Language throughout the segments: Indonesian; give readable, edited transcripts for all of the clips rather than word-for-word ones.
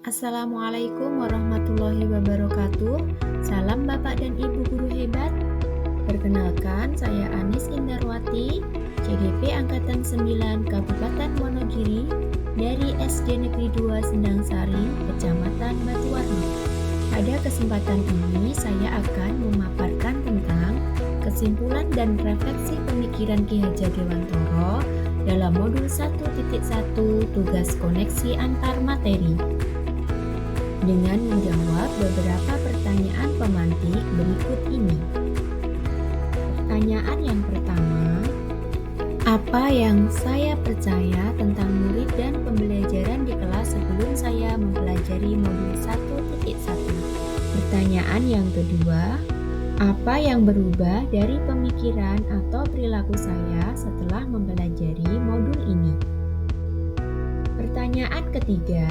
Assalamualaikum warahmatullahi wabarakatuh. Salam Bapak dan Ibu guru hebat. Perkenalkan, saya Anis Indarwati, CGP Angkatan 9 Kabupaten Wonogiri dari SD Negeri 2 Sendangsari, Kecamatan Batuwarna. Pada kesempatan ini, saya akan memaparkan tentang kesimpulan dan refleksi pemikiran Ki Hajar Dewantoro dalam modul 1.1 tugas koneksi antar materi, dengan menjawab beberapa pertanyaan pemantik berikut ini. Pertanyaan yang pertama, apa yang saya percaya tentang murid dan pembelajaran di kelas sebelum saya mempelajari modul 1.1? Pertanyaan yang kedua, apa yang berubah dari pemikiran atau perilaku saya setelah mempelajari modul ini? Pertanyaan ketiga,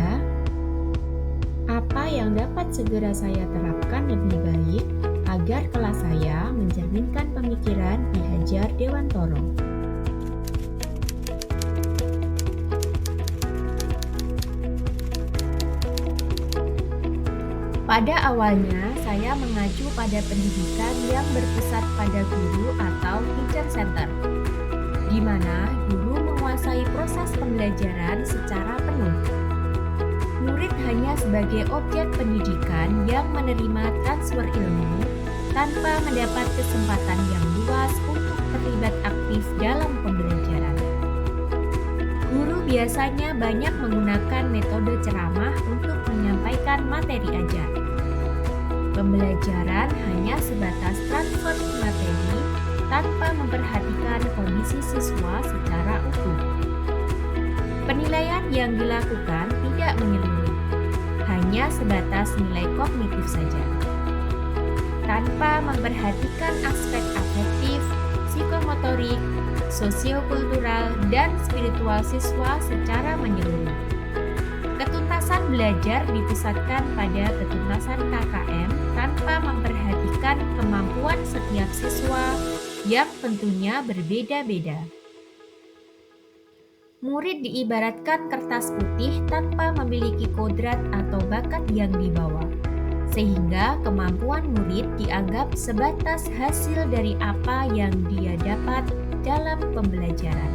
apa yang dapat segera saya terapkan lebih baik agar kelas saya mencerminkan pemikiran Ki Hajar Dewantoro? Pada awalnya, saya mengacu pada pendidikan yang berpusat pada guru atau teacher center, di mana guru menguasai proses pembelajaran secara penuh. Murid hanya sebagai objek pendidikan yang menerima transfer ilmu tanpa mendapat kesempatan yang luas untuk terlibat aktif dalam pembelajaran. Guru biasanya banyak menggunakan metode ceramah untuk menyampaikan materi ajar. Pembelajaran hanya sebatas transfer materi tanpa memperhatikan kondisi siswa secara utuh. Penilaian yang dilakukan tidak menyeluruh, hanya sebatas nilai kognitif saja, tanpa memperhatikan aspek afektif, psikomotorik, sosiokultural, dan spiritual siswa secara menyeluruh. Ketuntasan belajar dipusatkan pada ketuntasan KKM tanpa memperhatikan kemampuan setiap siswa yang tentunya berbeda-beda. Murid diibaratkan kertas putih tanpa memiliki kodrat atau bakat yang dibawa, sehingga kemampuan murid dianggap sebatas hasil dari apa yang dia dapat dalam pembelajaran.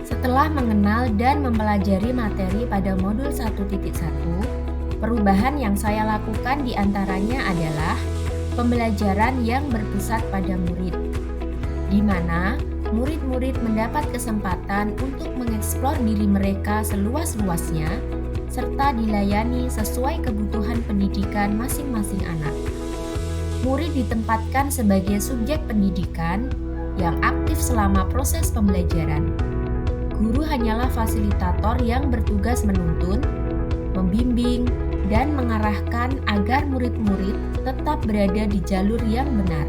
Setelah mengenal dan mempelajari materi pada modul 1.1, perubahan yang saya lakukan diantaranya adalah pembelajaran yang berpusat pada murid, di mana murid-murid mendapat kesempatan untuk mengeksplor diri mereka seluas-luasnya, serta dilayani sesuai kebutuhan pendidikan masing-masing anak. Murid ditempatkan sebagai subjek pendidikan yang aktif selama proses pembelajaran. Guru hanyalah fasilitator yang bertugas menuntun, membimbing, dan mengarahkan agar murid-murid tetap berada di jalur yang benar.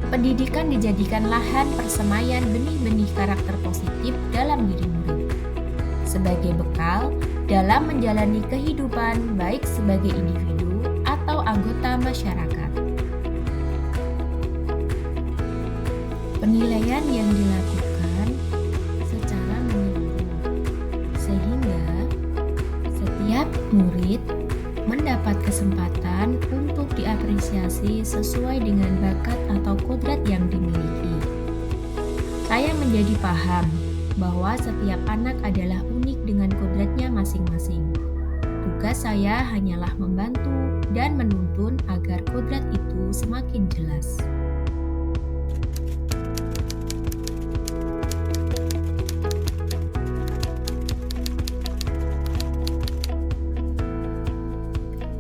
Pendidikan dijadikan lahan persemaian benih-benih karakter positif dalam diri murid, sebagai bekal dalam menjalani kehidupan baik sebagai individu atau anggota masyarakat. Penilaian yang dilakukan secara menyeluruh, sehingga setiap murid mendapat kesempatan untuk diapresiasi sesuai dengan bakat atau kodrat yang dimiliki. Saya menjadi paham bahwa setiap anak adalah unik dengan kodratnya masing-masing. Tugas saya hanyalah membantu dan menuntun agar kodrat itu semakin jelas.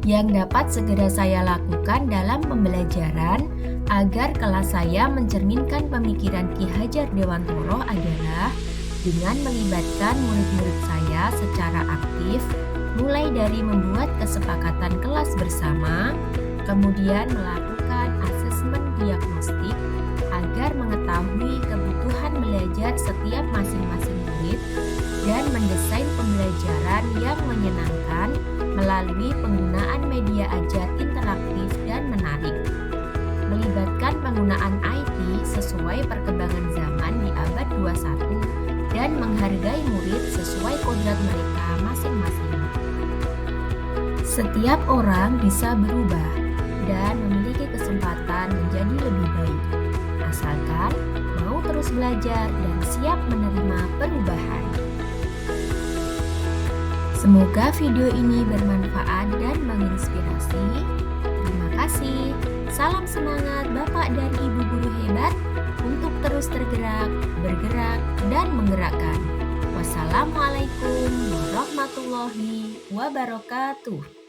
Yang dapat segera saya lakukan dalam pembelajaran agar kelas saya mencerminkan pemikiran Ki Hajar Dewantoro adalah dengan melibatkan murid-murid saya secara aktif, mulai dari membuat kesepakatan kelas bersama, kemudian melakukan asesmen diagnostik agar mengetahui kebutuhan belajar setiap masing-masing murid dan mendesain pembelajaran yang menyenangkan melalui penggunaan media ajar interaktif dan menarik. dan menghargai murid sesuai kodrat mereka masing-masing. Setiap orang bisa berubah dan memiliki kesempatan menjadi lebih baik, asalkan mau terus belajar dan siap menerima perubahan. Semoga video ini bermanfaat dan menginspirasi. Terima kasih. Salam semangat Bapak dan Ibu guru hebat untuk terus tergerak, bergerak, dan menggerakkan. Wassalamualaikum warahmatullahi wabarakatuh.